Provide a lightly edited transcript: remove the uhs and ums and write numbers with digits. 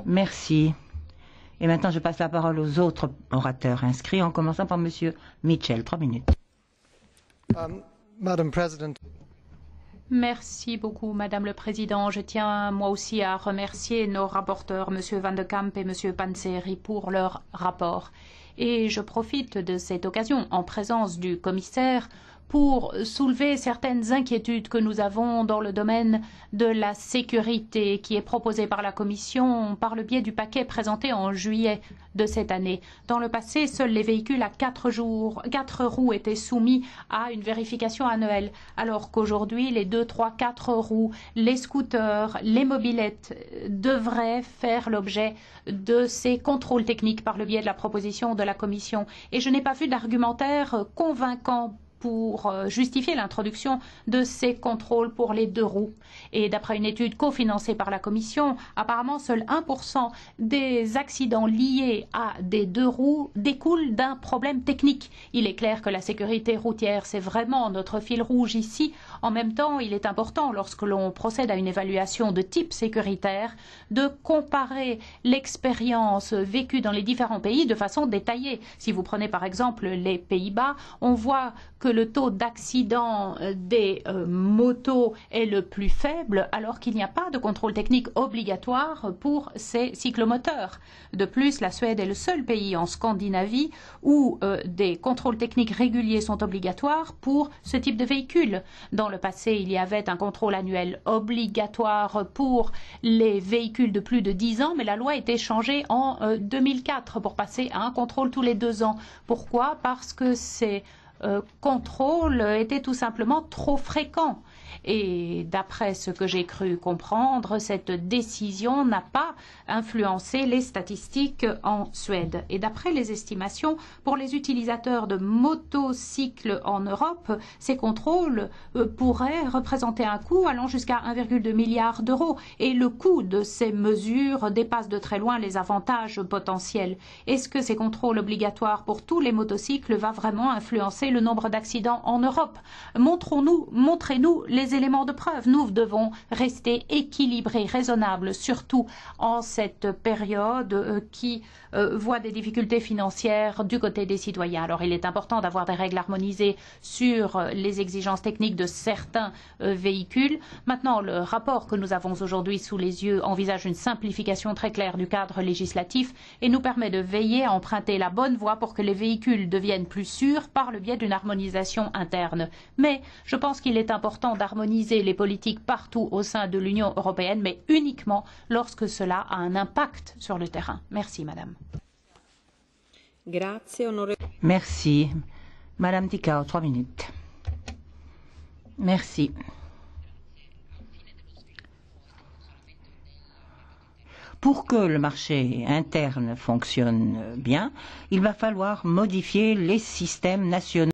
Merci. Et maintenant, je passe la parole aux autres orateurs inscrits, en commençant par Monsieur Mitchell. 3 minutes. Madam President. Merci beaucoup, Madame le Président. Je tiens moi aussi à remercier nos rapporteurs, Monsieur Van de Camp et Monsieur Panzeri, pour leur rapport. Et je profite de cette occasion, en présence du commissaire, pour soulever certaines inquiétudes que nous avons dans le domaine de la sécurité qui est proposée par la Commission par le biais du paquet présenté en juillet de cette année. Dans le passé, seuls les véhicules à 4 roues étaient soumis à une vérification annuelle, alors qu'aujourd'hui, les 2, 3, 4 roues, les scooters, les mobylettes devraient faire l'objet de ces contrôles techniques par le biais de la proposition de la Commission. Et je n'ai pas vu d'argumentaire convaincant pour justifier l'introduction de ces contrôles pour les 2 roues. Et d'après une étude cofinancée par la Commission, apparemment seul 1% des accidents liés à des 2 roues découlent d'un problème technique. Il est clair que la sécurité routière, c'est vraiment notre fil rouge ici. En même temps, il est important, lorsque l'on procède à une évaluation de type sécuritaire, de comparer l'expérience vécue dans les différents pays de façon détaillée. Si vous prenez par exemple les Pays-Bas, on voit que le taux d'accident des motos est le plus faible, alors qu'il n'y a pas de contrôle technique obligatoire pour ces cyclomoteurs. De plus, la Suède est le seul pays en Scandinavie où des contrôles techniques réguliers sont obligatoires pour ce type de véhicule. Dans le passé, il y avait un contrôle annuel obligatoire pour les véhicules de plus de 10 ans, mais la loi a été changée en 2004 pour passer à un contrôle tous les 2 ans. Pourquoi? Parce que ces contrôle était tout simplement trop fréquent. Et d'après ce que j'ai cru comprendre, cette décision n'a pas influencé les statistiques en Suède. Et d'après les estimations, pour les utilisateurs de motocycles en Europe, ces contrôles pourraient représenter un coût allant jusqu'à 1,2 milliard d'euros. Et le coût de ces mesures dépasse de très loin les avantages potentiels. Est-ce que ces contrôles obligatoires pour tous les motocycles va vraiment influencer le nombre d'accidents en Europe? Montrez-nous les éléments de preuve. Nous devons rester équilibrés, raisonnables, surtout en cette période qui voit des difficultés financières du côté des citoyens. Alors il est important d'avoir des règles harmonisées sur les exigences techniques de certains véhicules. Maintenant, le rapport que nous avons aujourd'hui sous les yeux envisage une simplification très claire du cadre législatif et nous permet de veiller à emprunter la bonne voie pour que les véhicules deviennent plus sûrs par le biais d'une harmonisation interne. Mais je pense qu'il est important d'harmoniser les politiques partout au sein de l'Union européenne, mais uniquement lorsque cela a un impact sur le terrain. Merci, Madame. Merci. Madame Ticao, 3 minutes. Merci. Pour que le marché interne fonctionne bien, il va falloir modifier les systèmes nationaux